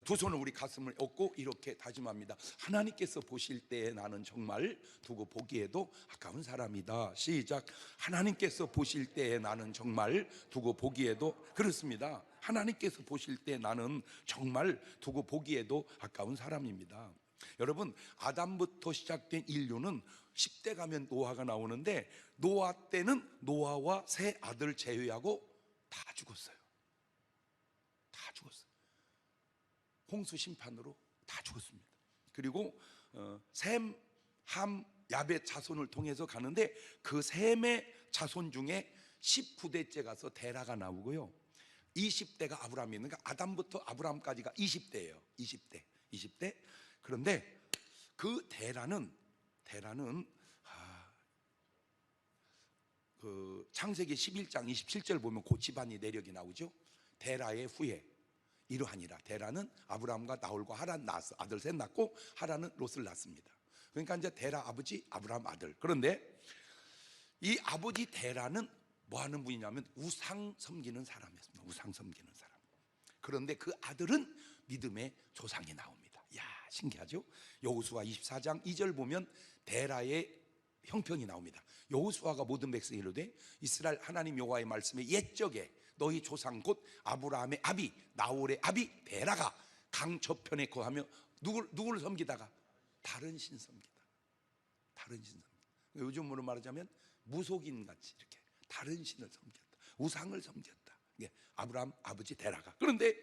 두 손을 우리 가슴을 얹고 이렇게 다짐합니다. 하나님께서 보실 때 나는 정말 두고 보기에도 아까운 사람이다. 시작. 하나님께서 보실 때 나는 정말 두고 보기에도, 그렇습니다. 하나님께서 보실 때 나는 정말 두고 보기에도 아까운 사람입니다. 여러분, 아담부터 시작된 인류는 10대 가면 노아가 나오는데, 노아 때는 노아와 세 아들 제외하고 다 죽었어요. 다 죽었어요. 홍수 심판으로 다 죽었습니다. 그리고 셈, 함, 야벳 자손을 통해서 가는데, 그 셈의 자손 중에 19대째 가서 데라가 나오고요, 20대가 아브라함이 있는, 그러니까 아담부터 아브라함까지가 20대예요. 20대. 그런데 그 데라는 그 창세기 11장 27절 보면 고치반이 내력이 나오죠. 데라의 후예 이러하니라. 데라는 아브라함과 나홀과 하란 낳았어. 아들 셋 낳고 하란은 롯을 낳습니다. 그러니까 이제 데라 아버지, 아브라함 아들. 그런데 이 아버지 데라는 뭐 하는 분이냐면 우상 섬기는 사람이었습니다. 우상 섬기는 사람. 그런데 그 아들은 믿음의 조상이 나옵니다. 이야, 신기하죠? 여호수아 24장 2절 보면 데라의 형편이 나옵니다. 여호수아가 모든 백성이 이르되 이스라엘 하나님 여호와의 말씀에 옛적에 너희 조상 곧 아브라함의 아비 나홀의 아비 데라가 강 저편에 거하며 누구를 섬기다가 다른 신 섬기다. 다른 신 섬기다. 요즘으로 말하자면 무속인 같이 이렇게 다른 신을 섬겼다. 우상을 섬겼다. 이게 아브라함 아버지 데라가. 그런데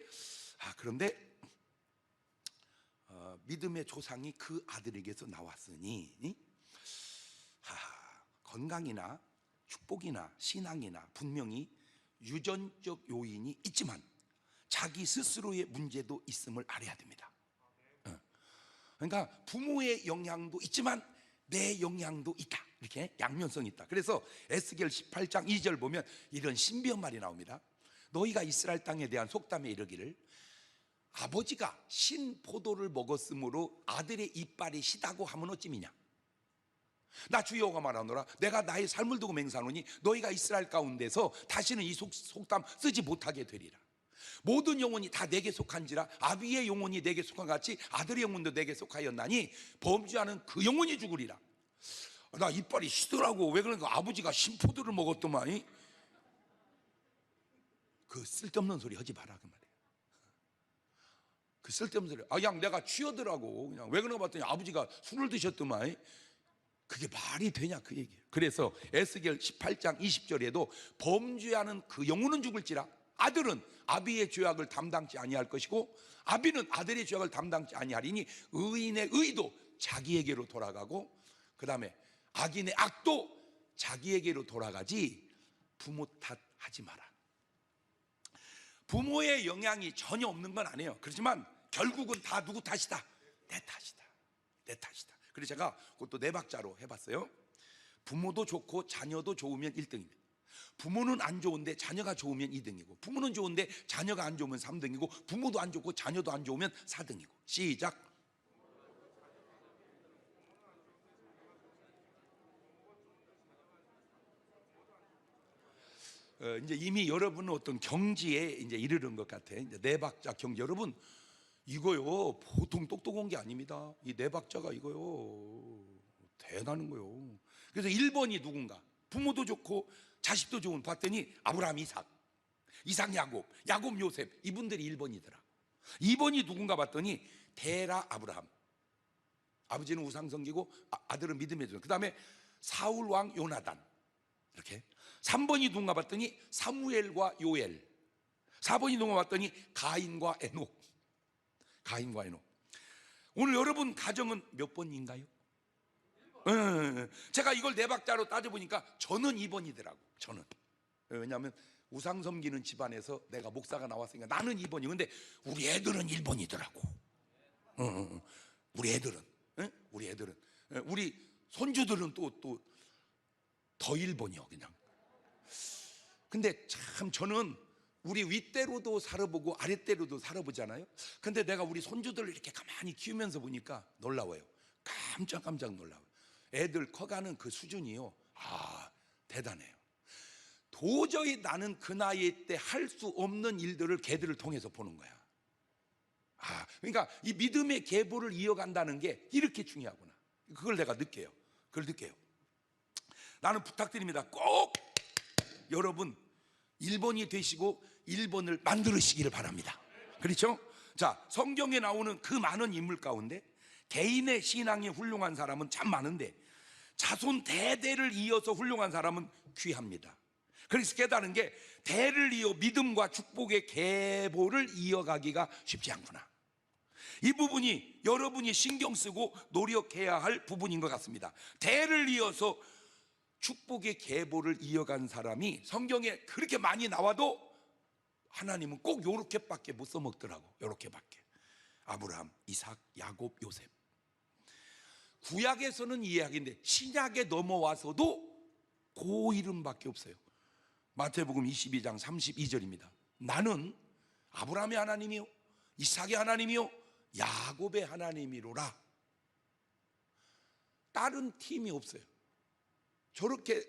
믿음의 조상이 그 아들에게서 나왔으니 건강이나 축복이나 신앙이나 분명히 유전적 요인이 있지만 자기 스스로의 문제도 있음을 알아야 됩니다. 그러니까 부모의 영향도 있지만 내 영향도 있다. 이렇게 양면성이 있다. 그래서 에스겔 18장 2절 보면 이런 신비한 말이 나옵니다. 너희가 이스라엘 땅에 대한 속담에 이르기를 아버지가 신 포도를 먹었으므로 아들의 이빨이 시다고 하면 어찌미냐. 나 주 여호와가 말하노라. 내가 나의 삶을 두고 맹세하노니 너희가 이스라엘 가운데서 다시는 이 속담 쓰지 못하게 되리라. 모든 영혼이 다 내게 속한지라 아비의 영혼이 내게 속한 같이 아들의 영혼도 내게 속하였나니 범죄하는 그 영혼이 죽으리라. 나 이빨이 시더라고. 왜 그러니까 아버지가 신포도를 먹었더만. 그 쓸데없는 소리 하지 마라 그 말이에요. 그 쓸데없는 소리. 그냥 내가 취하더라고. 그냥 왜 그런가 봤더니 아버지가 술을 드셨더만. 그게 말이 되냐 그 얘기예요. 그래서 에스겔 18장 20절에도 범죄하는 그 영혼은 죽을지라 아들은 아비의 죄악을 담당치 아니할 것이고 아비는 아들의 죄악을 담당치 아니하리니 의인의 의도 자기에게로 돌아가고 그 다음에 악인의 악도 자기에게로 돌아가지 부모 탓하지 마라. 부모의 영향이 전혀 없는 건 아니에요. 그렇지만 결국은 다 누구 탓이다? 내 탓이다. 내 탓이다. 그래서 제가 그것도 네 박자로 해봤어요. 부모도 좋고 자녀도 좋으면 1등입니다. 부모는 안 좋은데 자녀가 좋으면 2등이고 부모는 좋은데 자녀가 안 좋으면 3등이고 부모도 안 좋고 자녀도 안 좋으면 4등이고. 시작. 이제 이미 여러분은 어떤 경지에 이제 이르는 것 같아요. 이제 네 박자 경지. 여러분 이거요 보통 똑똑한 게 아닙니다. 이 네 박자가 이거요 대단한 거요. 그래서 1번이 누군가? 부모도 좋고 자식도 좋은 봤더니 아브라함 이삭 야곱 요셉 이분들이 1번이더라. 2번이 누군가 봤더니 데라 아브라함. 아버지는 우상 섬기고 아들은 믿음의 종. 그 다음에 사울 왕 요나단. 이렇게 3번이 누군가 봤더니 사무엘과 요엘. 4번이 누군가 봤더니 가인과 에녹. 오늘 여러분 가정은 몇 번인가요? 제가 이걸 네 박자로 따져보니까 저는 2번이더라고. 저는. 왜냐하면 우상 섬기는 집안에서 내가 목사가 나왔으니까 나는 2번이. 근데 우리 애들은 1번이더라고. 우리 애들은 우리 손주들은 또 더 1번이요 그냥. 근데 참 저는 우리 윗대로도 살아보고 아랫대로도 살아보잖아요. 근데 내가 우리 손주들을 이렇게 가만히 키우면서 보니까 놀라워요. 깜짝 놀라워요. 애들 커가는 그 수준이요, 대단해요. 도저히 나는 그 나이 때 할 수 없는 일들을 걔들을 통해서 보는 거야. 그러니까 이 믿음의 계보를 이어간다는 게 이렇게 중요하구나. 그걸 내가 느껴요. 그걸 느껴요. 나는 부탁드립니다. 꼭 여러분 1번이 되시고 1번을 만들으시기를 바랍니다. 그렇죠? 자, 성경에 나오는 그 많은 인물 가운데 개인의 신앙이 훌륭한 사람은 참 많은데 자손 대대를 이어서 훌륭한 사람은 귀합니다. 그래서 깨달은 게 대를 이어 믿음과 축복의 계보를 이어가기가 쉽지 않구나. 이 부분이 여러분이 신경 쓰고 노력해야 할 부분인 것 같습니다. 대를 이어서 축복의 계보를 이어간 사람이 성경에 그렇게 많이 나와도 하나님은 꼭 요렇게밖에 못 써먹더라고. 요렇게밖에. 아브라함, 이삭, 야곱, 요셉. 구약에서는 이 이야기인데 신약에 넘어와서도 그 이름밖에 없어요. 마태복음 22장 32절입니다. 나는 아브라함의 하나님이요 이삭의 하나님이요 야곱의 하나님이로라. 다른 팀이 없어요. 저렇게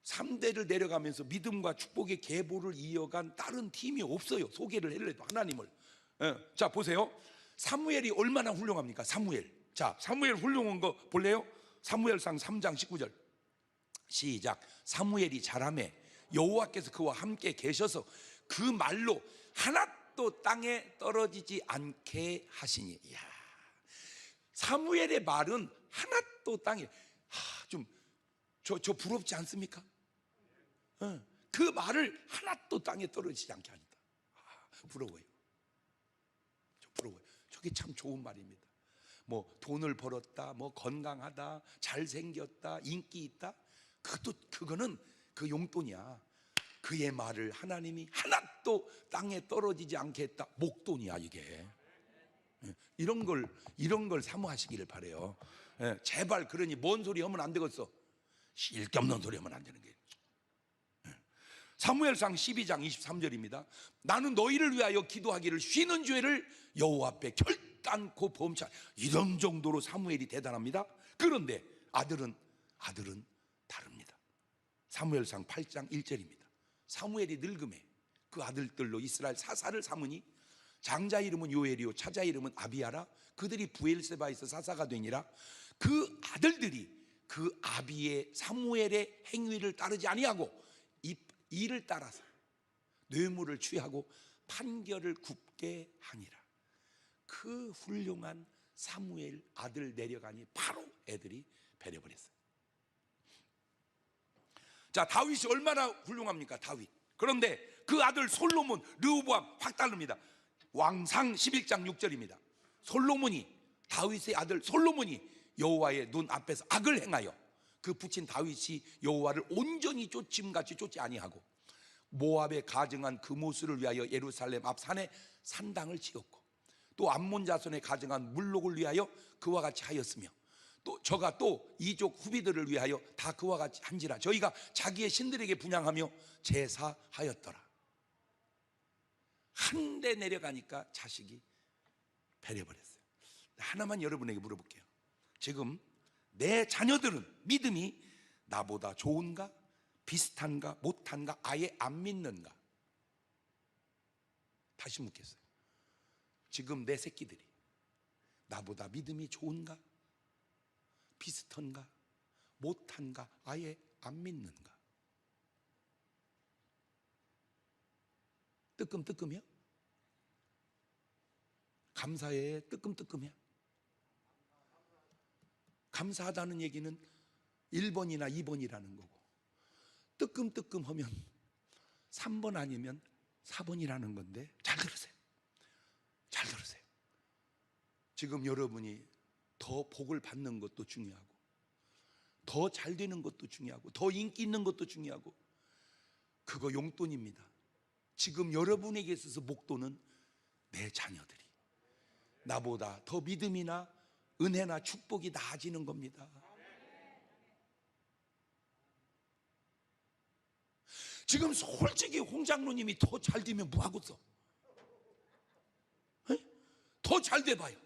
3대를 내려가면서 믿음과 축복의 계보를 이어간 다른 팀이 없어요. 소개를 해도 하나님을. 자, 보세요. 사무엘이 얼마나 훌륭합니까? 사무엘. 자, 사무엘 훌륭한 거 볼래요? 사무엘상 3장 19절 시작. 사무엘이 자라매 여호와께서 그와 함께 계셔서 그 말로 하나도 땅에 떨어지지 않게 하시니. 이야, 사무엘의 말은 하나도 땅에 저 부럽지 않습니까? 그 말을 하나도 땅에 떨어지지 않게 하니까 부러워요. 저 부러워요. 저게 참 좋은 말입니다. 뭐 돈을 벌었다, 뭐 건강하다, 잘생겼다, 인기 있다, 그거는 그 용돈이야. 그의 말을 하나님이 하나도 땅에 떨어지지 않게 했다. 목돈이야 이게. 이런 걸 사모하시기를 바래요. 제발. 그러니 뭔 소리 하면 안 되겠어. 쉴 게 없는 소리 하면 안 되는 게. 사무엘상 12장 23절입니다. 나는 너희를 위하여 기도하기를 쉬는 죄를 여호와 앞에 결단코 범치 않아. 이런 정도로 사무엘이 대단합니다. 그런데 아들은 다릅니다. 사무엘상 8장 1절입니다. 사무엘이 늙음에 그 아들들로 이스라엘 사사를 삼으니 장자 이름은 요엘이요 차자 이름은 아비야라. 그들이 브엘세바에서 사사가 되니라. 그 아들들이 그 아비의 사무엘의 행위를 따르지 아니하고 이 이를 따라서 뇌물을 취하고 판결을 굽게 하니라. 그 훌륭한 사무엘 아들 내려가니 바로 애들이 배려버렸어요. 자, 다윗이 얼마나 훌륭합니까? 다윗. 그런데 그 아들 솔로몬, 르호보암 확 다릅니다. 왕상 11장 6절입니다. 솔로몬이, 다윗의 아들 솔로몬이 여호와의 눈 앞에서 악을 행하여 그 부친 다윗이 여호와를 온전히 쫓임같이 쫓지 아니하고 모압에 가증한 그모스를 위하여 예루살렘 앞 산에 산당을 지었고 또 암몬 자손에 가증한 물록을 위하여 그와 같이 하였으며 또 저가 또 이족 후비들을 위하여 다 그와 같이 한지라. 저희가 자기의 신들에게 분향하며 제사하였더라. 한 대 내려가니까 자식이 배려버렸어요. 하나만 여러분에게 물어볼게요. 지금 내 자녀들은 믿음이 나보다 좋은가? 비슷한가? 못한가? 아예 안 믿는가? 다시 묻겠어요. 지금 내 새끼들이 나보다 믿음이 좋은가? 비슷한가? 못한가? 아예 안 믿는가? 뜨끔뜨끔이야? 감사해? 뜨끔뜨끔이야? 감사하다는 얘기는 1번이나 2번이라는 거고 뜨끔뜨끔하면 3번 아니면 4번이라는 건데 잘 들으세요. 잘 들으세요. 지금 여러분이 더 복을 받는 것도 중요하고 더 잘 되는 것도 중요하고 더 인기 있는 것도 중요하고 그거 용돈입니다. 지금 여러분에게 있어서 목돈은 내 자녀들이 나보다 더 믿음이나 은혜나 축복이 나아지는 겁니다. 지금 솔직히 홍 장로님이 더 잘 되면 뭐하겠어? 더 잘 돼봐요.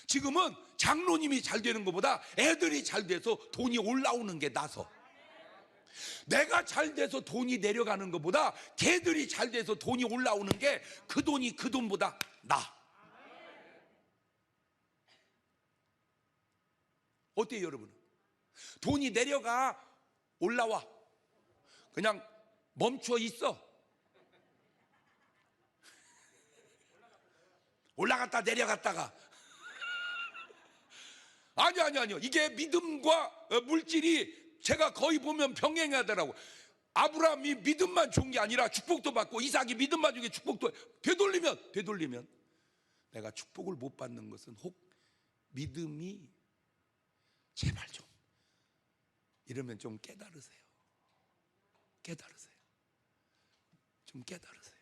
지금은 장로님이 잘 되는 것보다 애들이 잘 돼서 돈이 올라오는 게 나서 내가 잘 돼서 돈이 내려가는 것보다 걔들이 잘 돼서 돈이 올라오는 게 그 돈이 그 돈보다 나. 어때요 여러분? 돈이 내려가 올라와? 그냥 멈춰 있어? 올라갔다 내려갔다가 아니요. 이게 믿음과 물질이 제가 거의 보면 병행하더라고. 아브라함이 믿음만 좋은 게 아니라 축복도 받고, 이삭이 믿음만 좋은 게 축복도. 되돌리면 내가 축복을 못 받는 것은 혹 믿음이 제발 좀 이러면 좀 깨달으세요. 좀 깨달으세요.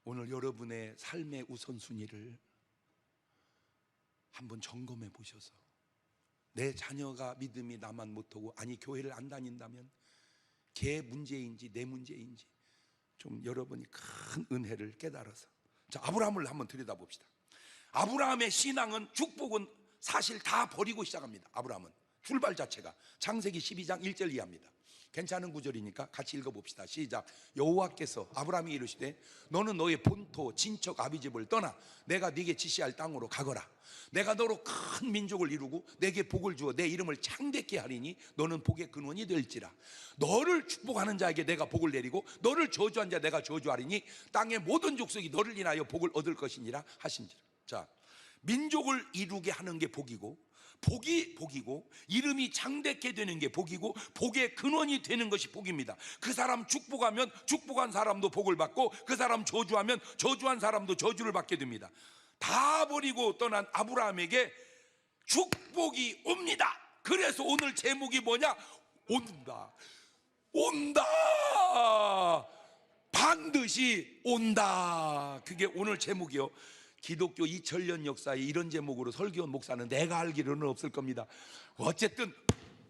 오늘 여러분의 삶의 우선순위를 한번 점검해 보셔서, 내 자녀가 믿음이 나만 못하고, 아니 교회를 안 다닌다면 걔 문제인지 내 문제인지 좀 여러분이 큰 은혜를 깨달아서. 자, 아브라함을 한번 들여다봅시다. 아브라함의 신앙은, 축복은 사실 다 버리고 시작합니다. 아브라함은 출발 자체가 창세기 12장 1절 이하입니다. 괜찮은 구절이니까 같이 읽어봅시다. 시작. 여호와께서 아브라함이 이르시되 너는 너의 본토 친척 아비집을 떠나 내가 네게 지시할 땅으로 가거라. 내가 너로 큰 민족을 이루고 내게 복을 주어 내 이름을 창대케 하리니 너는 복의 근원이 될지라. 너를 축복하는 자에게 내가 복을 내리고 너를 저주한 자 내가 저주하리니 땅의 모든 족속이 너를 인하여 복을 얻을 것이니라 하신지라. 자, 민족을 이루게 하는 게 복이고, 복이 복이고, 이름이 창대케 되는 게 복이고, 복의 근원이 되는 것이 복입니다. 그 사람 축복하면 축복한 사람도 복을 받고, 그 사람 저주하면 저주한 사람도 저주를 받게 됩니다. 다 버리고 떠난 아브라함에게 축복이 옵니다. 그래서 오늘 제목이 뭐냐? 온다. 반드시 온다. 그게 오늘 제목이요. 기독교 2000년 역사에 이런 제목으로 설교한 목사는 내가 알기로는 없을 겁니다. 어쨌든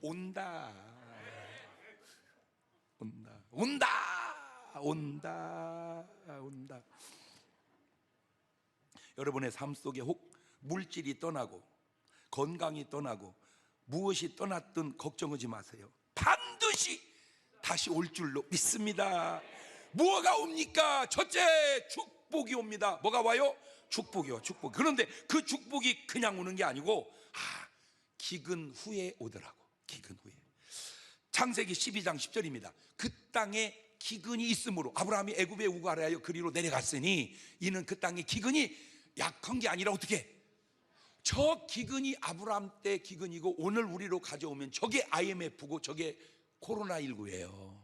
온다. 여러분의 삶 속에 혹 물질이 떠나고 건강이 떠나고 무엇이 떠났든 걱정하지 마세요. 반드시 다시 올 줄로 믿습니다. 뭐가 옵니까? 첫째, 축복이 옵니다. 뭐가 와요? 축복이요, 축복. 그런데 그 축복이 그냥 오는 게 아니고, 기근 후에 오더라고. 기근 후에. 창세기 12장 10절입니다. 그 땅에 기근이 있으므로 아브라함이 애굽에 우가하여 그리로 내려갔으니 이는 그 땅에 기근이 약한 게 아니라 어떻게? 저 기근이 아브라함 때 기근이고 오늘 우리로 가져오면 저게 IMF고 저게 코로나19예요.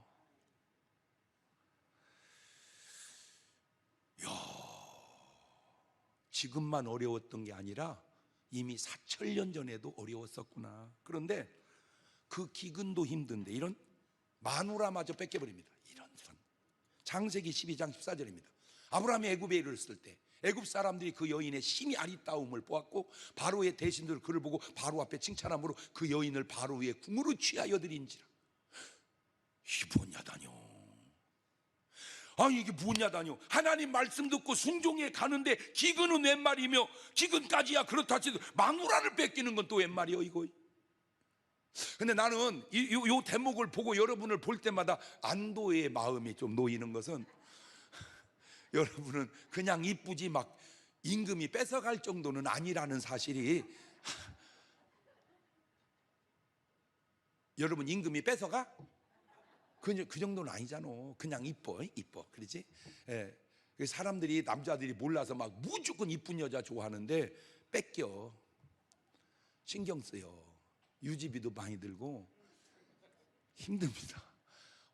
지금만 어려웠던 게 아니라 이미 4000년 전에도 어려웠었구나. 그런데 그 기근도 힘든데 이런 마누라마저 뺏겨버립니다. 이런 창세기 12장 14절입니다. 아브라함이 애굽에 이르렀을 때 애굽 사람들이 그 여인의 심히 아리따움을 보았고 바로의 대신들 그를 보고 바로 앞에 칭찬함으로 그 여인을 바로 위에 궁으로 취하여 드린지라. 이게 뭐냐다뇨. 아니 이게 뭐냐다뇨. 하나님 말씀 듣고 순종해 가는데 기근은 웬 말이며, 기근까지야 그렇다 치도 마누라를 뺏기는 건 또 웬 말이요 이거. 근데 나는 요 대목을 보고 여러분을 볼 때마다 안도의 마음이 좀 놓이는 것은, 여러분은 그냥 이쁘지 막 임금이 뺏어갈 정도는 아니라는 사실이. 여러분 임금이 뺏어가? 그 정도는 아니잖아. 그냥 이뻐, 그러지? 예. 사람들이, 남자들이 몰라서 막 무조건 이쁜 여자 좋아하는데 뺏겨. 신경 쓰여. 유지비도 많이 들고 힘듭니다.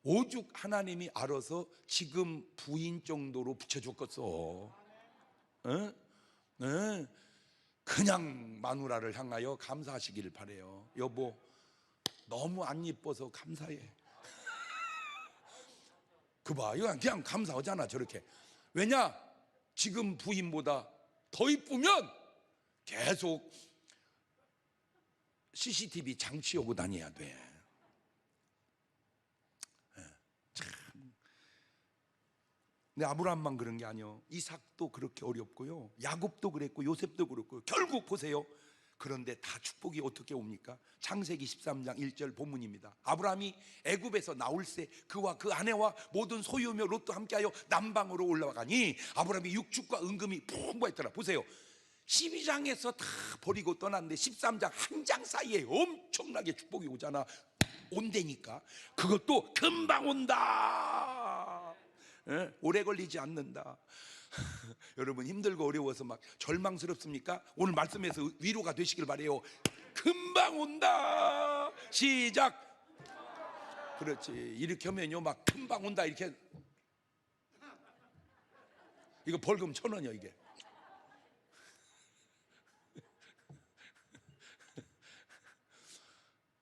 오죽 하나님이 알아서 지금 부인 정도로 붙여줬겠어. 그냥 마누라를 향하여 감사하시기를 바래요. 여보, 너무 안 이뻐서 감사해. 그봐, 이거 그냥 감사하잖아 저렇게. 왜냐? 지금 부인보다 더 이쁘면 계속 CCTV 장치 오고 다녀야 돼. 참. 근데 아브라함만 그런 게 아니요. 이삭도 그렇게 어렵고요. 야곱도 그랬고 요셉도 그렇고. 결국 보세요. 그런데 다 축복이 어떻게 옵니까? 창세기 13장 1절 본문입니다. 아브라함이 애굽에서 나올 새 그와 그 아내와 모든 소유며 롯도 함께하여 남방으로 올라가니 아브라함이 육축과 은금이 풍부했더라. 보세요. 12장에서 다 버리고 떠났는데 13장 한 장 사이에 엄청나게 축복이 오잖아. 온다니까. 그것도 금방 온다. 예? 오래 걸리지 않는다. 여러분 힘들고 어려워서 막 절망스럽습니까? 오늘 말씀에서 위로가 되시길 바래요. 금방 온다. 시작. 그렇지. 이렇게 하면요 막 금방 온다 이렇게. 이거 벌금 1,000원이야 이게.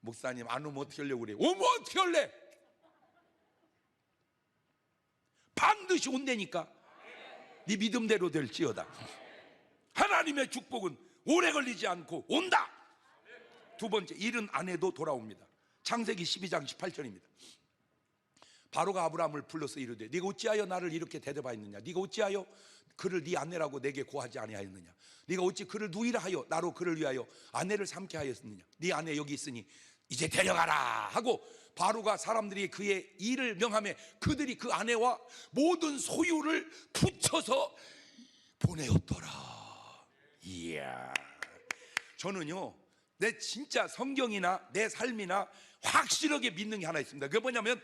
목사님 안 오면 어떻게 하려고 그래? 오면 어떻게 할래? 반드시 온다니까. 네 믿음대로 될지어다. 하나님의 축복은 오래 걸리지 않고 온다. 두 번째, 일은 안 해도 돌아옵니다. 창세기 12장 18절입니다. 바로가 아브라함을 불러서 이르되 네가 어찌하여 나를 이렇게 대접하였느냐? 네가 어찌하여 그를 네 아내라고 내게 고하지 아니하였느냐? 네가 어찌 그를 누이라 하여 나로 그를 위하여 아내를 삼게 하였느냐? 네 아내 여기 있으니 이제 데려가라 하고 바로가 사람들이 그의 일을 명하며 그들이 그 아내와 모든 소유를 붙여서 보내었더라. 이야, 저는요 내 진짜 성경이나 내 삶이나 확실하게 믿는 게 하나 있습니다. 그게 뭐냐면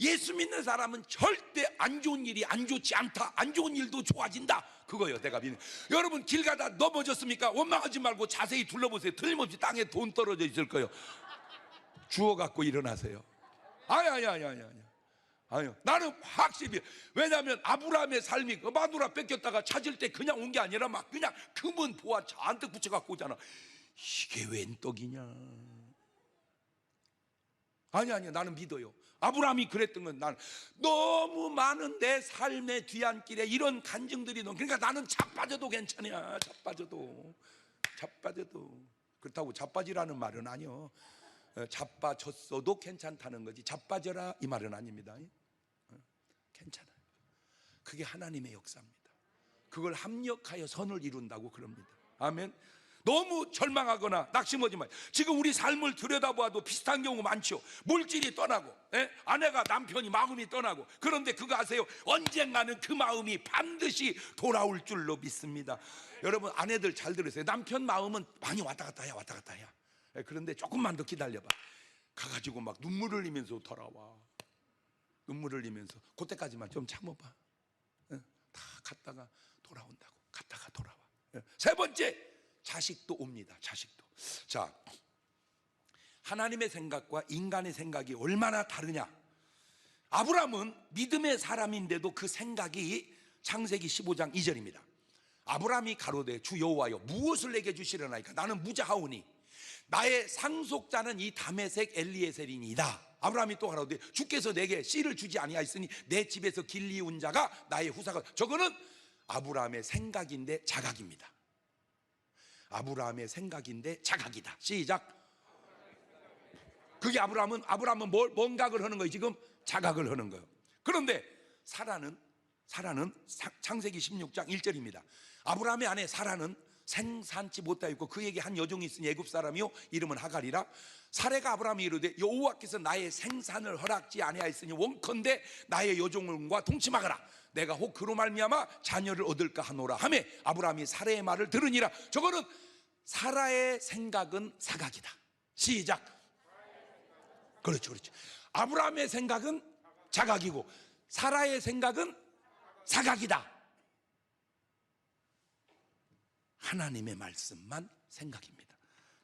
예수 믿는 사람은 절대 안 좋은 일이 안 좋지 않다. 안 좋은 일도 좋아진다. 그거예요 내가 믿는. 여러분 길 가다 넘어졌습니까? 원망하지 말고 자세히 둘러보세요. 틀림없이 땅에 돈 떨어져 있을 거예요. 주워갖고 일어나세요. 아니요. 나는 확실히. 왜냐하면 아브라함의 삶이 마누라 뺏겼다가 찾을 때 그냥 온 게 아니라 막 그냥 금은 보아 잔뜩 붙여갖고 오잖아. 이게 웬 떡이냐. 아니 나는 믿어요. 아브라함이 그랬던 건 나는 너무 많은 내 삶의 뒤안길에 이런 간증들이 너무. 그러니까 나는 자빠져도 괜찮아. 자빠져도 그렇다고 자빠지라는 말은 아니요. 자빠졌어도 괜찮다는 거지 자빠져라 이 말은 아닙니다. 괜찮아요. 그게 하나님의 역사입니다. 그걸 합력하여 선을 이룬다고 그럽니다. 아멘. 너무 절망하거나 낙심하지 마요. 지금 우리 삶을 들여다보아도 비슷한 경우 많죠. 물질이 떠나고 아내가 남편이 마음이 떠나고. 그런데 그거 아세요? 언젠가는 그 마음이 반드시 돌아올 줄로 믿습니다. 여러분 아내들 잘 들으세요. 남편 마음은 많이 왔다 갔다 해야. 그런데 조금만 더 기다려봐. 가가지고 막 눈물을 흘리면서 돌아와. 눈물을 흘리면서. 그때까지만 좀 참아봐. 다 갔다가 돌아온다고. 갔다가 돌아와. 세 번째, 자식도 옵니다. 자식도. 자, 하나님의 생각과 인간의 생각이 얼마나 다르냐. 아브라함은 믿음의 사람인데도 그 생각이 창세기 15장 2절입니다. 아브라함이 가로되 주 여호와여 무엇을 내게 주시려나이까? 나는 무자하오니 나의 상속자는 이 다메섹 엘리에셀이니이다. 아브라함이 또 가로되 주께서 내게 씨를 주지 아니하였으니 내 집에서 길리운 자가 나의 후사가. 저거는 아브라함의 생각인데 자각입니다. 아브라함의 생각인데 자각이다. 시작. 그게 아브라함은 뭔각을 하는 거예요. 지금 자각을 하는 거예요. 그런데 사라는 창세기 16장 1절입니다. 아브라함의 아내 사라는 생산치 못하였고 그에게 한 여종이 있으니 애굽 사람이요 이름은 하갈이라. 사레가 아브라함이 이르되 여호와께서 나의 생산을 허락지 아니하였으니 원컨대 나의 여종과 동침하거라. 내가 혹 그로 말미암아 자녀를 얻을까 하노라 하매 아브라함이 사레의 말을 들으니라. 저거는 사라의 생각은 사각이다. 시작. 그렇죠. 아브라함의 생각은 자각이고 사라의 생각은 사각이다. 하나님의 말씀만 생각입니다.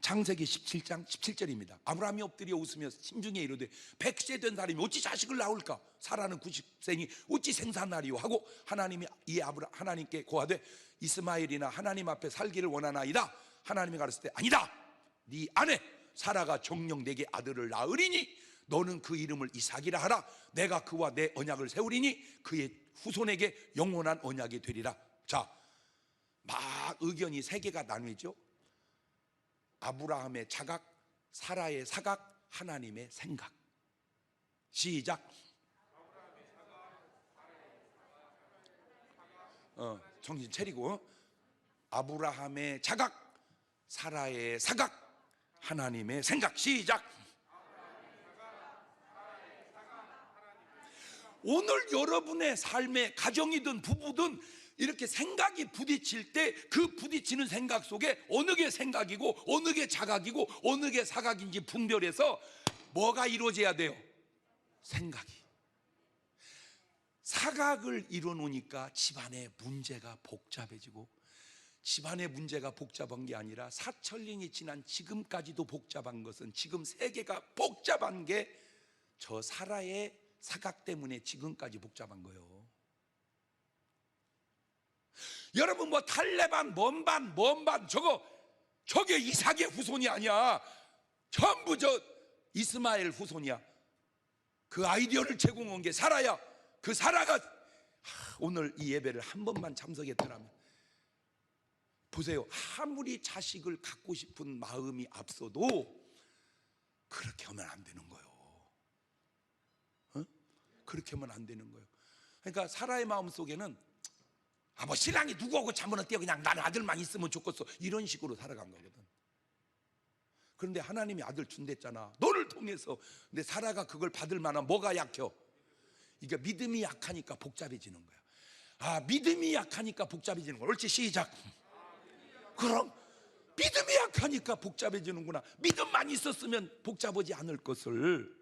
창세기 17장 17절입니다. 아브라함이 엎드려 웃으며 심중에 이르되 100세 된 사람이 어찌 자식을 낳을까? 사라는 90세니 어찌 생산하리요? 하고 하나님께 고하되 이스마엘이나 하나님 앞에 살기를 원하나이다. 하나님이 가르칠 때 아니다. 네 아내 사라가 정녕 내게 아들을 낳으리니 너는 그 이름을 이삭이라 하라. 내가 그와 내 언약을 세우리니 그의 후손에게 영원한 언약이 되리라. 자, 막 의견이 세 개가 나뉘죠. 아브라함의 자각, 사라의 사각, 하나님의 생각. 시작. 정신 차리고. 아브라함의 자각, 사라의 사각, 하나님의 생각. 시작. 오늘 여러분의 삶의 가정이든 부부든 이렇게 생각이 부딪힐 때 그 부딪히는 생각 속에 어느 게 생각이고 어느 게 자각이고 어느 게 사각인지 분별해서 뭐가 이루어져야 돼요? 생각이. 사각을 이뤄놓으니까 집안의 문제가 복잡해지고, 집안의 문제가 복잡한 게 아니라 사천년이 지난 지금까지도 복잡한 것은, 지금 세계가 복잡한 게 저 사라의 사각 때문에 지금까지 복잡한 거예요. 여러분 뭐 탈레반 뭔반 저게 이삭의 후손이 아니야. 전부 저 이스마엘 후손이야. 그 아이디어를 제공한 게 사라야. 그 사라가 오늘 이 예배를 한 번만 참석했더라면, 보세요, 아무리 자식을 갖고 싶은 마음이 앞서도 그렇게 하면 안 되는 거예요. 그렇게 하면 안 되는 거예요. 그러니까 사라의 마음 속에는 뭐 신랑이 누구하고 잠은 어때요? 그냥 나는 아들만 있으면 좋겠어. 이런 식으로 살아간 거거든. 그런데 하나님이 아들 준댔잖아, 너를 통해서. 근데 사라가 그걸 받을 만한 뭐가 약해요? 이게 믿음이 약하니까 복잡해지는 거야. 믿음이 약하니까 복잡해지는 거야. 옳지, 시작. 그럼 믿음이 약하니까 복잡해지는구나. 믿음만 있었으면 복잡하지 않을 것을.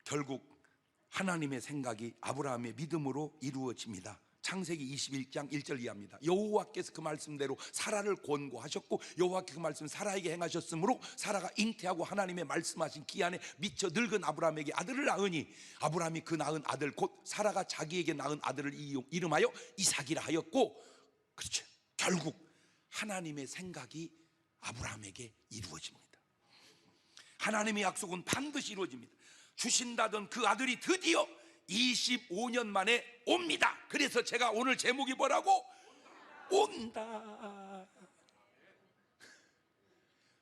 결국 하나님의 생각이 아브라함의 믿음으로 이루어집니다. 창세기 21장 1절 이하입니다. 여호와께서 그 말씀대로 사라를 권고하셨고, 여호와께서 그 말씀 사라에게 행하셨으므로 사라가 잉태하고 하나님의 말씀하신 기한에 미쳐 늙은 아브라함에게 아들을 낳으니, 아브라함이 그 낳은 아들 곧 사라가 자기에게 낳은 아들을 이름하여 이삭이라 하였고, 그렇죠. 결국 하나님의 생각이 아브라함에게 이루어집니다. 하나님의 약속은 반드시 이루어집니다. 주신다던 그 아들이 드디어 25년 만에 옵니다. 그래서 제가 오늘 제목이 뭐라고? 온다.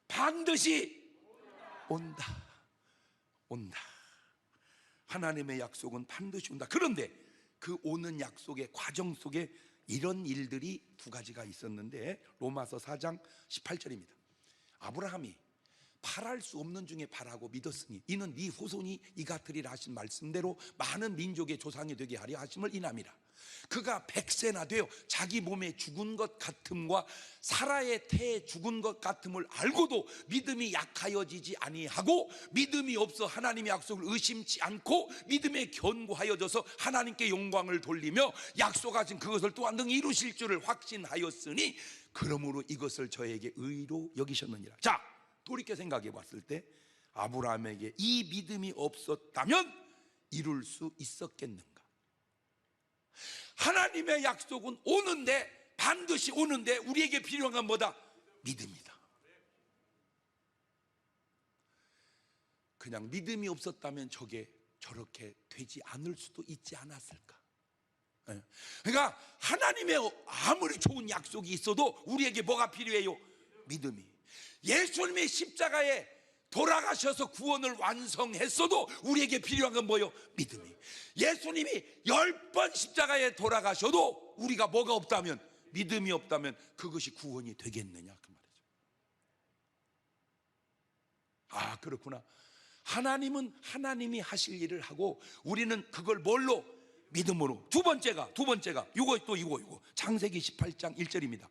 반드시 온다. 온다. 하나님의 약속은 반드시 온다. 그런데 그 오는 약속의 과정 속에 이런 일들이 두 가지가 있었는데, 로마서 4장 18절입니다. 아브라함이 바랄 수 없는 중에 바라고 믿었으니 이는 네 후손이 이 같으리라 하신 말씀대로 많은 민족의 조상이 되게 하려 하심을 인함이라. 그가 100세나 되어 자기 몸에 죽은 것 같음과 사라의 태에 죽은 것 같음을 알고도 믿음이 약하여지지 아니하고, 믿음이 없어 하나님의 약속을 의심치 않고 믿음에 견고하여져서 하나님께 영광을 돌리며 약속하신 그것을 또한 능히 이루실 줄을 확신하였으니 그러므로 이것을 저에게 의로 여기셨느니라. 자, 돌이켜 생각해 봤을 때 아브라함에게 이 믿음이 없었다면 이룰 수 있었겠는가? 하나님의 약속은 오는데, 반드시 오는데 우리에게 필요한 건 뭐다? 믿음이다. 그냥 믿음이 없었다면 저게 저렇게 되지 않을 수도 있지 않았을까? 그러니까 하나님의 아무리 좋은 약속이 있어도 우리에게 뭐가 필요해요? 믿음이. 예수님의 십자가에 돌아가셔서 구원을 완성했어도 우리에게 필요한 건 뭐예요? 믿음이. 예수님이 10번 십자가에 돌아가셔도 우리가 뭐가 없다면, 믿음이 없다면 그것이 구원이 되겠느냐, 그 말이죠. 그렇구나. 하나님은 하나님이 하실 일을 하고 우리는 그걸 뭘로? 믿음으로. 두 번째가 이거 창세기 18장 1절입니다.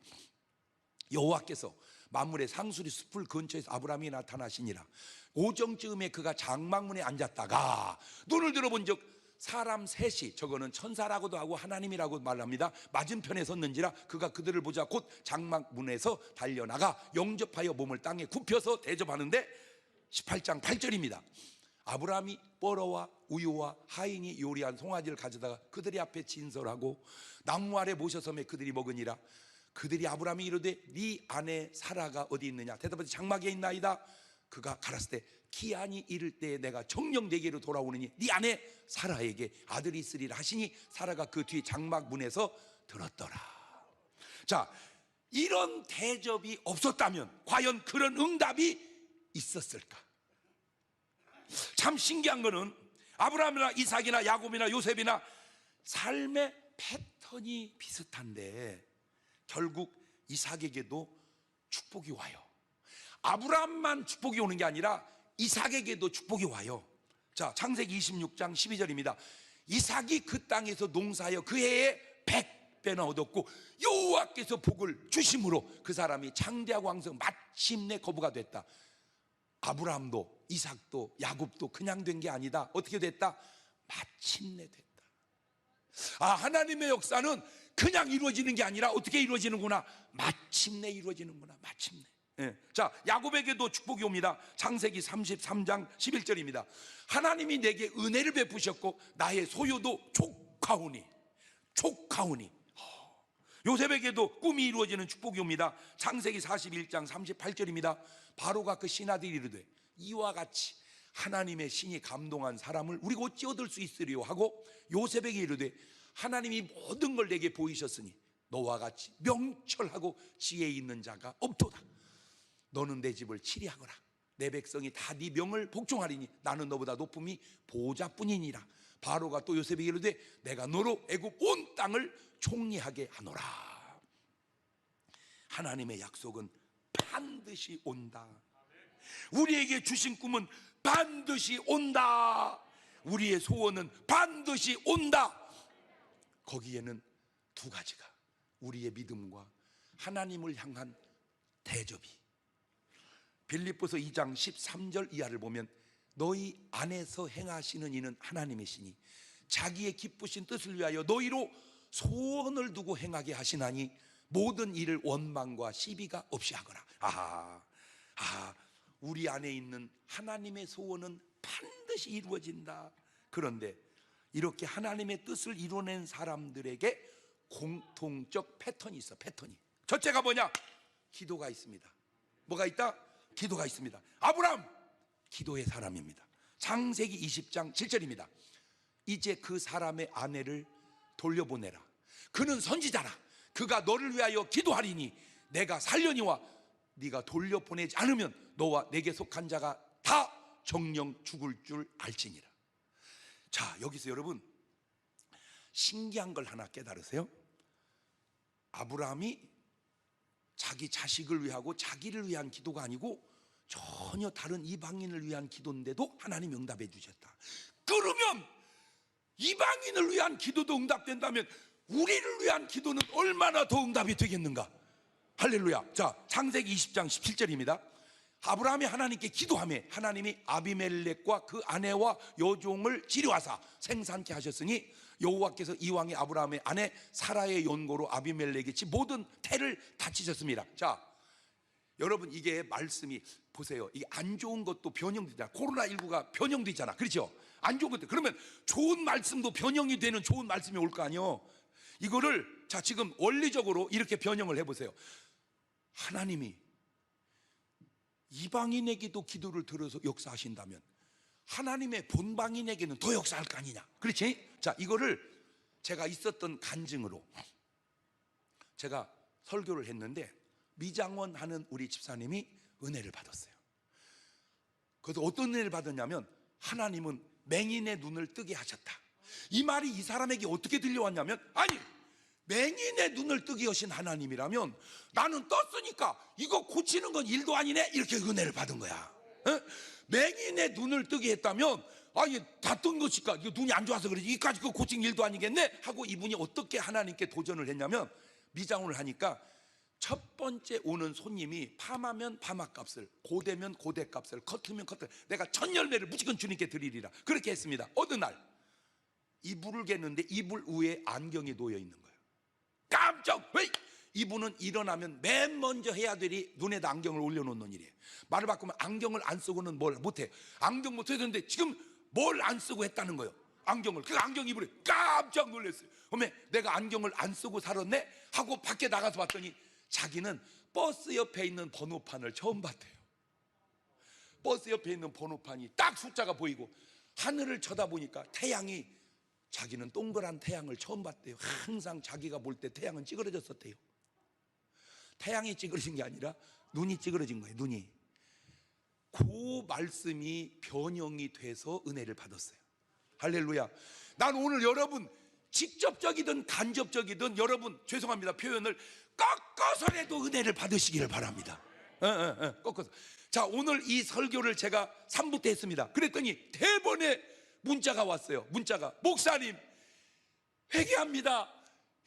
여호와께서 만물의 상수리 숲을 근처에서 아브라함이 나타나시니라. 오정쯤에 그가 장막문에 앉았다가 눈을 들어본 적 사람 셋이, 저거는 천사라고도 하고 하나님이라고 말합니다, 맞은편에 섰는지라 그가 그들을 보자 곧 장막문에서 달려나가 영접하여 몸을 땅에 굽혀서 대접하는데, 18장 8절입니다. 아브라함이 뻐러와 우유와 하인이 요리한 송아지를 가져다가 그들이 앞에 진설하고 나무 아래 모셔섬에 그들이 먹으니라. 그들이 아브라함이 이르되 네 아내 사라가 어디 있느냐? 대답하되 장막에 있나이다. 그가 가라사대 때 기한이 이를 때에 내가 정녕 내게로 돌아오느니 네 아내 사라에게 아들이 있으리라 하시니 사라가 그 뒤 장막 문에서 들었더라. 자, 이런 대접이 없었다면 과연 그런 응답이 있었을까? 참 신기한 거는 아브라함이나 이삭이나 야곱이나 요셉이나 삶의 패턴이 비슷한데 결국 이삭에게도 축복이 와요. 아브라함만 축복이 오는 게 아니라 이삭에게도 축복이 와요. 자, 창세기 26장 12절입니다. 이삭이 그 땅에서 농사하여 그 해에 100배나 얻었고 여호와께서 복을 주심으로 그 사람이 창대하고 왕성 마침내 거부가 됐다. 아브라함도 이삭도 야곱도 그냥 된 게 아니다. 어떻게 됐다? 마침내 됐다. 하나님의 역사는 그냥 이루어지는 게 아니라 어떻게 이루어지는구나? 마침내 이루어지는구나. 마침내. 자, 야곱에게도 축복이 옵니다. 창세기 33장 11절입니다. 하나님이 내게 은혜를 베푸셨고 나의 소유도 족하오니. 요셉에게도 꿈이 이루어지는 축복이 옵니다. 창세기 41장 38절입니다. 바로가 그 신하들이 이르되 이와 같이 하나님의 신이 감동한 사람을 우리가 어찌 얻을 수 있으리요 하고 요셉에게 이르되 하나님이 모든 걸 내게 보이셨으니 너와 같이 명철하고 지혜 있는 자가 없도다. 너는 내 집을 치리하거라. 내 백성이 다 네 명을 복종하리니 나는 너보다 높음이 보좌뿐이니라. 바로가 또 요셉에게 이르되 내가 너로 애굽 온 땅을 총리하게 하노라. 하나님의 약속은 반드시 온다. 우리에게 주신 꿈은 반드시 온다. 우리의 소원은 반드시 온다. 거기에는 두 가지가 우리의 믿음과 하나님을 향한 대접이. 빌립보서 2장 13절 이하를 보면 너희 안에서 행하시는 이는 하나님이시니 자기의 기쁘신 뜻을 위하여 너희로 소원을 두고 행하게 하시나니 모든 일을 원망과 시비가 없이 하거라. 우리 안에 있는 하나님의 소원은 반드시 이루어진다. 그런데 이렇게 하나님의 뜻을 이뤄낸 사람들에게 공통적 패턴이 있어. 패턴이. 첫째가 뭐냐? 기도가 있습니다. 뭐가 있다? 기도가 있습니다. 아브라함 기도의 사람입니다. 창세기 20장 7절입니다. 이제 그 사람의 아내를 돌려보내라. 그는 선지자라. 그가 너를 위하여 기도하리니 내가 살려니와 네가 돌려보내지 않으면 너와 내게 속한 자가 다 정령 죽을 줄 알지니라. 자, 여기서 여러분 신기한 걸 하나 깨달으세요. 아브라함이 자기 자식을 위하고 자기를 위한 기도가 아니고 전혀 다른 이방인을 위한 기도인데도 하나님 응답해 주셨다. 그러면 이방인을 위한 기도도 응답된다면 우리를 위한 기도는 얼마나 더 응답이 되겠는가? 할렐루야. 자, 창세기 20장 17절입니다. 아브라함이 하나님께 기도하며 하나님이 아비멜렉과 그 아내와 여종을 치료하사 생산케 하셨으니 여호와께서 이왕에 아브라함의 아내 사라의 연고로 아비멜렉의 집 모든 태를 다치셨습니다. 자, 여러분 이게 말씀이 보세요. 이게 안 좋은 것도 변형되잖아. 코로나19가 변형되잖아. 그렇죠? 안 좋은 것도. 그러면 좋은 말씀도 변형이 되는 좋은 말씀이 올 거 아니에요. 이거를 자 지금 원리적으로 이렇게 변형을 해보세요. 하나님이 이방인에게도 기도를 들어서 역사하신다면 하나님의 본방인에게는 더 역사할 거 아니냐. 그렇지? 자, 이거를 제가 있었던 간증으로 제가 설교를 했는데 미장원 하는 우리 집사님이 은혜를 받았어요. 그래서 어떤 은혜를 받았냐면 하나님은 맹인의 눈을 뜨게 하셨다. 이 말이 이 사람에게 어떻게 들려왔냐면 아니 맹인의 눈을 뜨게 하신 하나님이라면 나는 떴으니까 이거 고치는 건 일도 아니네 이렇게 은혜를 받은 거야. 맹인의 눈을 뜨게 했다면 아니 다 뜬 것이니까 이거 눈이 안 좋아서 그러지 이까지 그 고친 일도 아니겠네 하고 이분이 어떻게 하나님께 도전을 했냐면 미장원을 하니까 첫 번째 오는 손님이 파마면 파마값을 고대면 고대값을 커트면 커트 내가 천 열매를 무조건 주님께 드리리라 그렇게 했습니다. 어느 날 이불을 겠는데 이불 위에 안경이 놓여 있는 거예요. 깜짝 왜 이분은 일어나면 맨 먼저 해야 되리 눈에다 안경을 올려놓는 일이에요. 말을 바꾸면 안경을 안 쓰고는 뭘 못해. 안경 못해야 되는데 지금 뭘 안 쓰고 했다는 거예요. 안경을. 그 안경 입으래. 깜짝 놀랐어요. 어메 내가 안경을 안 쓰고 살았네 하고 밖에 나가서 봤더니 자기는 버스 옆에 있는 번호판을 처음 봤대요. 버스 옆에 있는 번호판이 딱 숫자가 보이고 하늘을 쳐다보니까 태양이 자기는 동그란 태양을 처음 봤대요. 항상 자기가 볼 때 태양은 찌그러졌었대요. 태양이 찌그러진 게 아니라 눈이 찌그러진 거예요. 눈이. 그 말씀이 변형이 돼서 은혜를 받았어요. 할렐루야. 난 오늘 여러분 직접적이든 간접적이든 여러분 죄송합니다 표현을 꺾어서라도 은혜를 받으시기를 바랍니다. 꺾어서. 자 오늘 이 설교를 제가 3부 때 했습니다. 그랬더니 대번에 문자가 왔어요. 문자가, 목사님 회개합니다,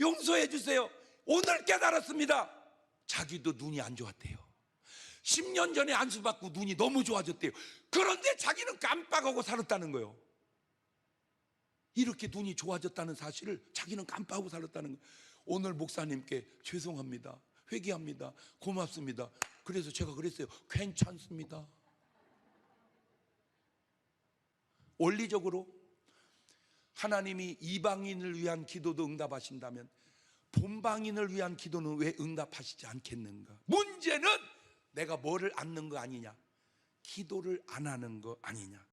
용서해 주세요, 오늘 깨달았습니다. 자기도 눈이 안 좋았대요. 10년 전에 안수 받고 눈이 너무 좋아졌대요. 그런데 자기는 깜빡하고 살았다는 거예요. 이렇게 눈이 좋아졌다는 사실을 자기는 깜빡하고 살았다는 거예요. 오늘 목사님께 죄송합니다, 회개합니다, 고맙습니다. 그래서 제가 그랬어요. 괜찮습니다. 원리적으로 하나님이 이방인을 위한 기도도 응답하신다면 본방인을 위한 기도는 왜 응답하시지 않겠는가? 문제는 내가 뭐를 안는 거 아니냐, 기도를 안 하는 거 아니냐.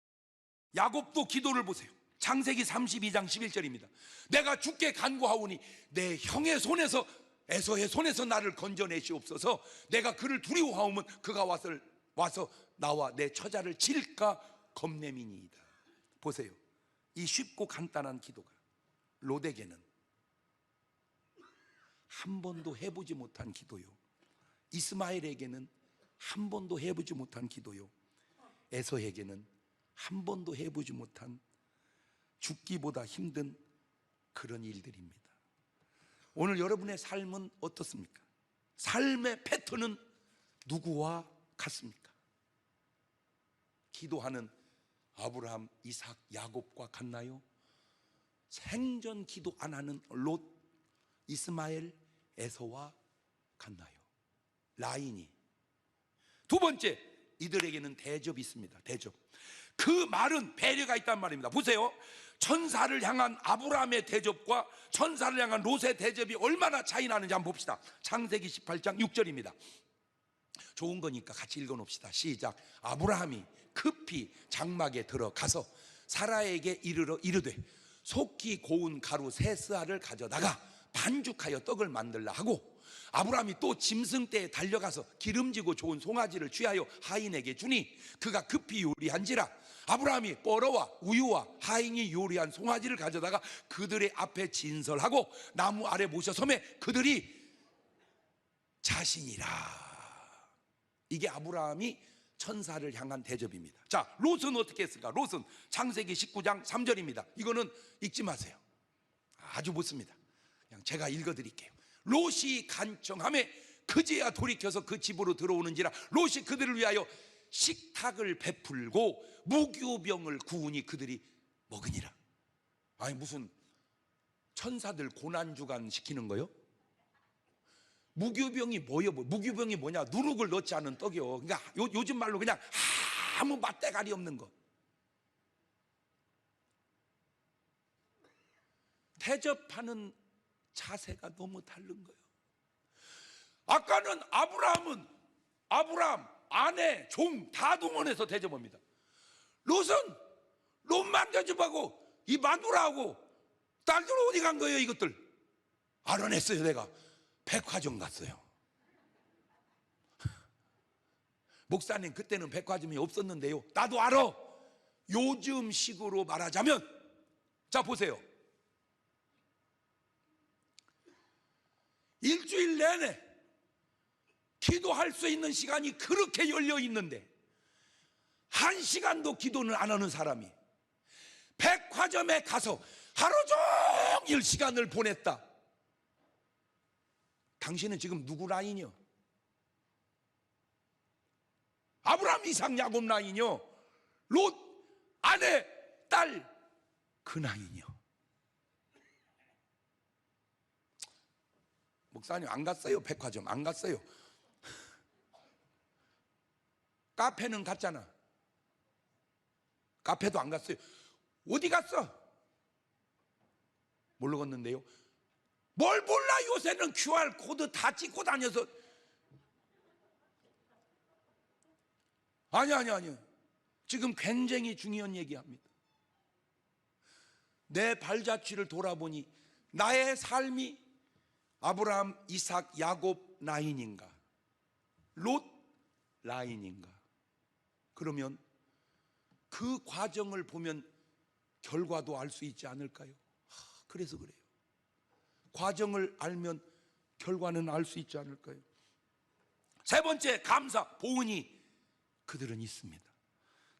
야곱도 기도를 보세요. 창세기 32장 11절입니다. 내가 주께 간구하오니 내 형의 손에서, 에서의 손에서 나를 건져내시옵소서. 내가 그를 두려워하오면 그가 와서 나와 내 처자를 칠까 겁내미니이다. 보세요. 이 쉽고 간단한 기도가 롯에게는 한 번도 해보지 못한 기도요, 이스마엘에게는 한 번도 해보지 못한 기도요, 에서에게는 한 번도 해보지 못한 죽기보다 힘든 그런 일들입니다. 오늘 여러분의 삶은 어떻습니까? 삶의 패턴은 누구와 같습니까? 기도하는 아브라함, 이삭, 야곱과 같나요? 생전 기도 안 하는 롯, 이스마엘, 에서와 같나요? 라인이. 두 번째, 이들에게는 대접이 있습니다. 대접. 그 말은 배려가 있단 말입니다. 보세요. 천사를 향한 아브라함의 대접과 천사를 향한 롯의 대접이 얼마나 차이 나는지 한번 봅시다. 창세기 18장 6절입니다. 좋은 거니까 같이 읽어놓읍시다. 시작. 아브라함이 급히 장막에 들어가서 사라에게 이르러 이르되 속히 고운 가루 세 스아를 가져다가 반죽하여 떡을 만들라 하고, 아브라함이 또 짐승떼에 달려가서 기름지고 좋은 송아지를 취하여 하인에게 주니 그가 급히 요리한지라. 아브라함이 뻐러와 우유와 하인이 요리한 송아지를 가져다가 그들의 앞에 진설하고 나무 아래 모셔 섬에 그들이 자신이라. 이게 아브라함이 천사를 향한 대접입니다. 자, 롯은 어떻게 했을까? 롯은 창세기 19장 3절입니다. 이거는 읽지 마세요. 아주 묻습니다. 그냥 제가 읽어드릴게요. 롯이 간청하며 그제야 돌이켜서 그 집으로 들어오는지라. 롯이 그들을 위하여 식탁을 베풀고 무교병을 구우니 그들이 먹으니라. 아니, 무슨 천사들 고난주간 시키는 거요? 무교병이 뭐요? 무교병이 뭐냐? 누룩을 넣지 않은 떡이요. 그러니까 요즘 말로 그냥 아무 맛대가리 없는 거. 대접하는 자세가 너무 다른 거예요. 아까는 아브라함, 아내, 종 다 동원해서 대접합니다. 롯은 롯만 대접하고 이 마누라하고 딸들 어디 간 거예요? 이것들 알아냈어요. 내가 백화점 갔어요. 목사님, 그때는 백화점이 없었는데요. 나도 알아. 요즘 식으로 말하자면, 자 보세요. 일주일 내내 기도할 수 있는 시간이 그렇게 열려 있는데 1시간도 기도를 안 하는 사람이 백화점에 가서 하루 종일 시간을 보냈다. 당신은 지금 누구 라인이요? 아브라함, 이삭, 야곱 라인이요? 롯, 아내, 딸, 그 라인이요? 목사님 안 갔어요. 백화점 안 갔어요. 카페는 갔잖아. 카페도 안 갔어요. 어디 갔어? 뭘로 갔는데요? 뭘 몰라. 요새는 QR코드 다 찍고 다녀서. 아니. 지금 굉장히 중요한 얘기합니다. 내 발자취를 돌아보니 나의 삶이 아브라함, 이삭, 야곱 라인인가, 롯 라인인가? 그러면 그 과정을 보면 결과도 알 수 있지 않을까요? 그래서 그래요. 과정을 알면 결과는 알 수 있지 않을까요? 세 번째, 감사, 보은이 그들은 있습니다.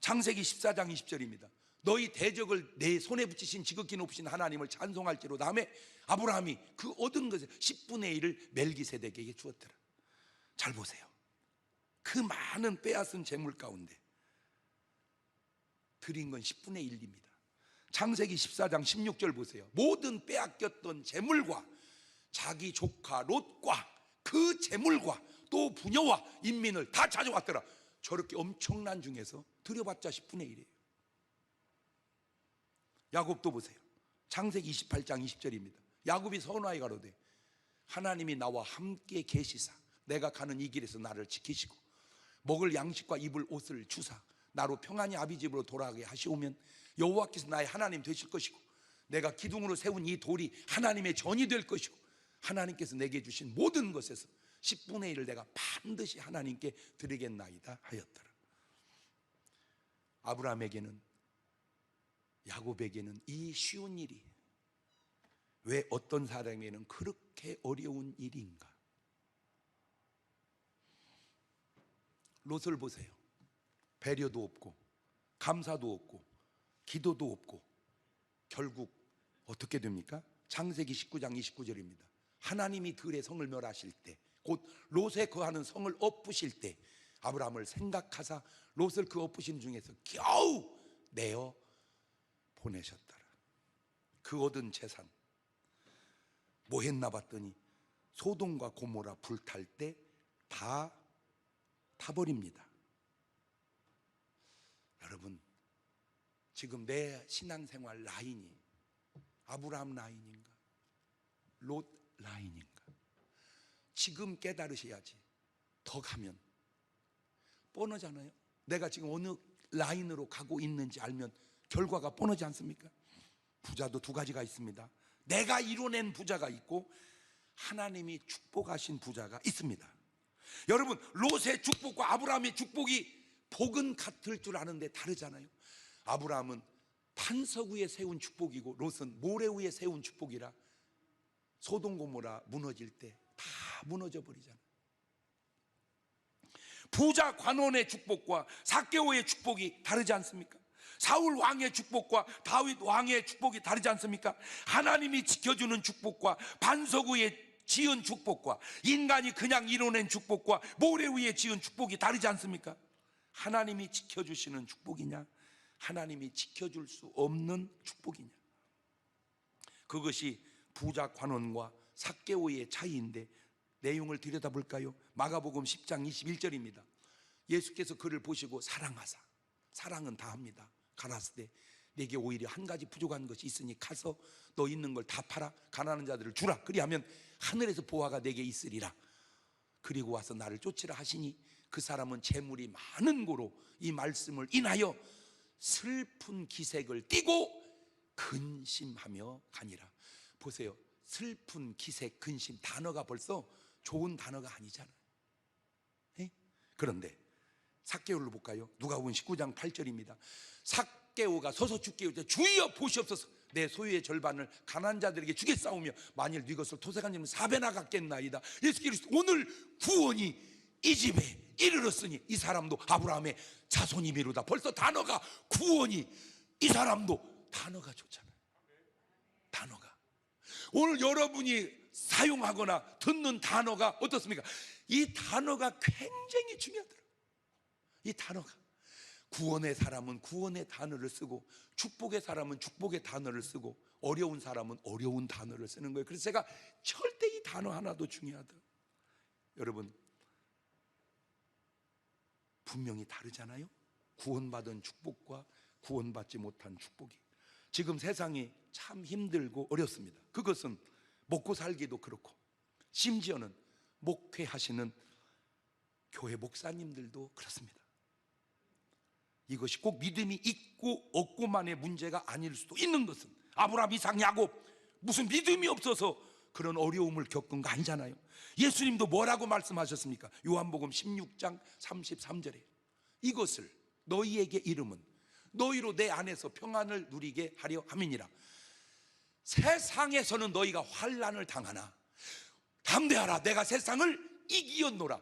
창세기 14장 20절입니다. 너희 대적을 내 손에 붙이신 지극히 높으신 하나님을 찬송할지로 다음에 아브라함이 그 얻은 것의 10분의 1을 멜기세덱에게 주었더라. 잘 보세요. 그 많은 빼앗은 재물 가운데 드린 건 10분의 1입니다. 창세기 14장 16절 보세요. 모든 빼앗겼던 재물과 자기 조카 롯과 그 재물과 또 부녀와 인민을 다 가져왔더라. 저렇게 엄청난 중에서 드려봤자 10분의 1이에요. 야곱도 보세요. 창세기 28장 20절입니다. 야곱이 선화에 가로되 하나님이 나와 함께 계시사 내가 가는 이 길에서 나를 지키시고 먹을 양식과 입을 옷을 주사 나로 평안히 아비 집으로 돌아가게 하시오면 여호와께서 나의 하나님 되실 것이고 내가 기둥으로 세운 이 돌이 하나님의 전이 될 것이고 하나님께서 내게 주신 모든 것에서 10분의 1을 내가 반드시 하나님께 드리겠나이다 하였더라. 아브라함에게는, 야곱에게는 이 쉬운 일이 왜 어떤 사람에게는 그렇게 어려운 일인가? 롯을 보세요. 배려도 없고 감사도 없고 기도도 없고 결국 어떻게 됩니까? 창세기 19장 29절입니다. 하나님이 들의 성을 멸하실 때, 곧 롯에 거하는 성을 엎으실 때 아브라함을 생각하사 롯을 그 엎으신 중에서 겨우 내어 보내셨더라. 그 얻은 재산 뭐 했나 봤더니 소돔과 고모라 불탈 때 다 타버립니다. 여러분, 지금 내 신앙생활 라인이 아브라함 라인인가? 롯 라인인가? 지금 깨달으셔야지. 더 가면 뻔하잖아요. 내가 지금 어느 라인으로 가고 있는지 알면 결과가 뻔하지 않습니까? 부자도 두 가지가 있습니다. 내가 이뤄낸 부자가 있고 하나님이 축복하신 부자가 있습니다. 여러분, 롯의 축복과 아브라함의 축복이 복은 같을 줄 아는데 다르잖아요. 아브라함은 반석 위에 세운 축복이고 롯은 모래 위에 세운 축복이라 소돔 고모라 무너질 때 다 무너져 버리잖아요. 부자 관원의 축복과 삭개오의 축복이 다르지 않습니까? 사울 왕의 축복과 다윗 왕의 축복이 다르지 않습니까? 하나님이 지켜주는 축복과 반석 위에 지은 축복과 인간이 그냥 이뤄낸 축복과 모래 위에 지은 축복이 다르지 않습니까? 하나님이 지켜주시는 축복이냐, 하나님이 지켜줄 수 없는 축복이냐, 그것이 부자 관원과 삭개오의 차이인데 내용을 들여다볼까요? 마가복음 10장 21절입니다. 예수께서 그를 보시고 사랑하사, 사랑은 다 합니다. 가라사대 내게 오히려 한 가지 부족한 것이 있으니 가서 너 있는 걸 다 팔아 가난한 자들을 주라. 그리하면 하늘에서 보화가 내게 있으리라. 그리고 와서 나를 쫓으라 하시니 그 사람은 재물이 많은 고로 이 말씀을 인하여 슬픈 기색을 띠고 근심하며 가니라. 보세요. 슬픈 기색, 근심, 단어가 벌써 좋은 단어가 아니잖아요. 네? 그런데 삭개오를 볼까요? 누가복음 19장 8절입니다. 삭개오가 서서 주께 이르되 주여 보시옵소서, 내 소유의 절반을 가난한 자들에게 주겠사오며 만일 네 것을 토색한 자는 4배나 갚겠나이다. 예수께서 오늘 구원이 이 집에 이르렀으니 이 사람도 아브라함의 자손이 미루다. 벌써 단어가 구원이, 이 사람도 단어가 좋잖아요. 단어가 오늘 여러분이 사용하거나 듣는 단어가 어떻습니까? 이 단어가 굉장히 중요하더라고요. 이 단어가 구원의 사람은 구원의 단어를 쓰고 축복의 사람은 축복의 단어를 쓰고 어려운 사람은 어려운 단어를 쓰는 거예요. 그래서 제가 절대 이 단어 하나도 중요하다. 여러분, 분명히 다르잖아요. 구원받은 축복과 구원받지 못한 축복이. 지금 세상이 참 힘들고 어렵습니다. 그것은 먹고 살기도 그렇고 심지어는 목회하시는 교회 목사님들도 그렇습니다. 이것이 꼭 믿음이 있고 없고만의 문제가 아닐 수도 있는 것은 아브라함, 이삭, 야곱 무슨 믿음이 없어서 그런 어려움을 겪은 거 아니잖아요. 예수님도 뭐라고 말씀하셨습니까? 요한복음 16장 33절에 이것을 너희에게 이름은 너희로 내 안에서 평안을 누리게 하려 함이니라. 세상에서는 너희가 환난을 당하나 담대하라, 내가 세상을 이기었노라.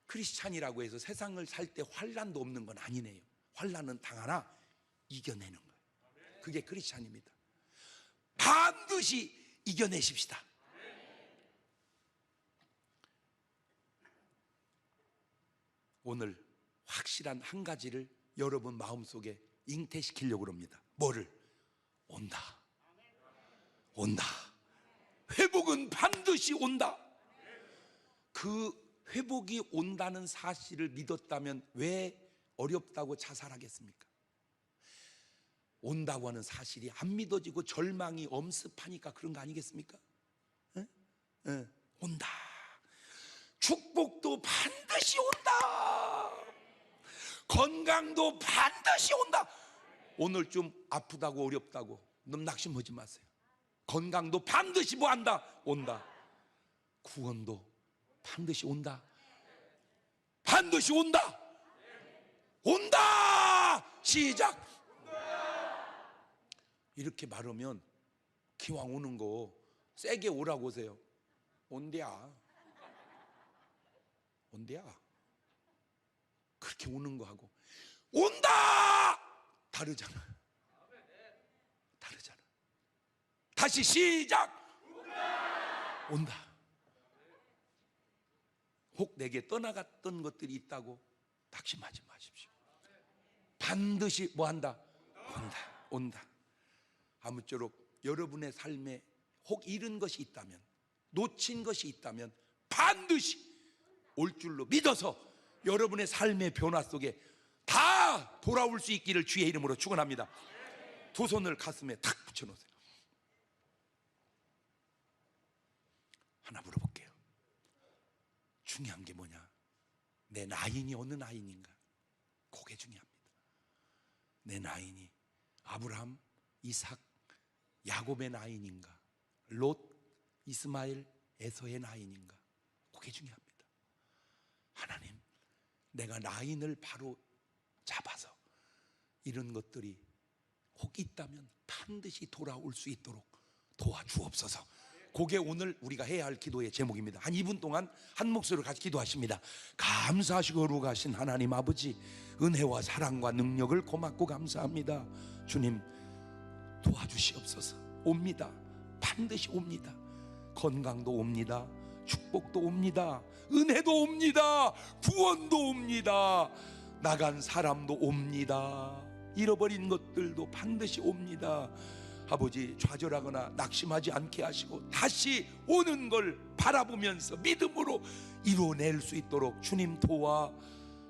크리스찬이라고 해서 세상을 살 때 환난도 없는 건 아니네요. 환난은 당하나 이겨내는 거예요. 그게 크리스찬입니다. 반드시 이겨내십시다. 오늘 확실한 한 가지를 여러분 마음속에 잉태시키려고 합니다. 뭐를? 온다. 온다. 회복은 반드시 온다. 그 회복이 온다는 사실을 믿었다면 왜 어렵다고 자살하겠습니까? 온다고 하는 사실이 안 믿어지고 절망이 엄습하니까 그런 거 아니겠습니까? 온다. 축복도 반드시 온다. 건강도 반드시 온다. 오늘 좀 아프다고 어렵다고 너무 낙심하지 마세요. 건강도 반드시 뭐 한다? 온다. 구원도 반드시 온다. 반드시 온다. 온다. 시작. 이렇게 말하면 기왕 오는 거 세게 오라고 오세요. 온대야. 온대야. 그렇게 오는 거하고 온다! 다르잖아. 다르잖아. 다시 시작. 온다. 혹 내게 떠나갔던 것들이 있다고 낙심하지 마십시오. 반드시 뭐 한다? 온다. 온다. 아무쪼록 여러분의 삶에 혹 잃은 것이 있다면, 놓친 것이 있다면 반드시 올 줄로 믿어서 여러분의 삶의 변화 속에 다 돌아올 수 있기를 주의 이름으로 축원합니다. 두 손을 가슴에 탁 붙여놓으세요. 하나 물어볼게요. 중요한 게 뭐냐? 내 나인이 어느 나인인가? 그게 중요합니다. 내 나인이 아브라함, 이삭, 야곱의 나인인가? 롯, 이스마엘, 에서의 나인인가? 그게 중요합니다. 하나님, 내가 나인을 바로 잡아서 이런 것들이 혹 있다면 반드시 돌아올 수 있도록 도와주옵소서. 그게 오늘 우리가 해야 할 기도의 제목입니다. 한 2분 동안 한 목소리로 같이 기도하십니다. 감사하시고 거룩하신 하나님 아버지, 은혜와 사랑과 능력을 고맙고 감사합니다. 주님 도와주시옵소서. 옵니다. 반드시 옵니다. 건강도 옵니다. 축복도 옵니다. 은혜도 옵니다. 구원도 옵니다. 나간 사람도 옵니다. 잃어버린 것들도 반드시 옵니다. 아버지, 좌절하거나 낙심하지 않게 하시고 다시 오는 걸 바라보면서 믿음으로 이루어낼 수 있도록 주님 도와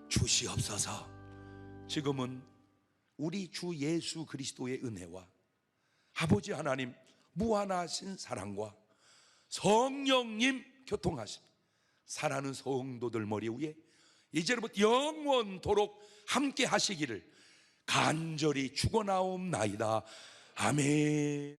주시옵소서. 지금은 우리 주 예수 그리스도의 은혜와 아버지 하나님 무한하신 사랑과 성령님 교통하심, 사랑하는 성도들 머리 위에 이제부터 영원토록 함께 하시기를 간절히 축원하옵나이다. 아멘.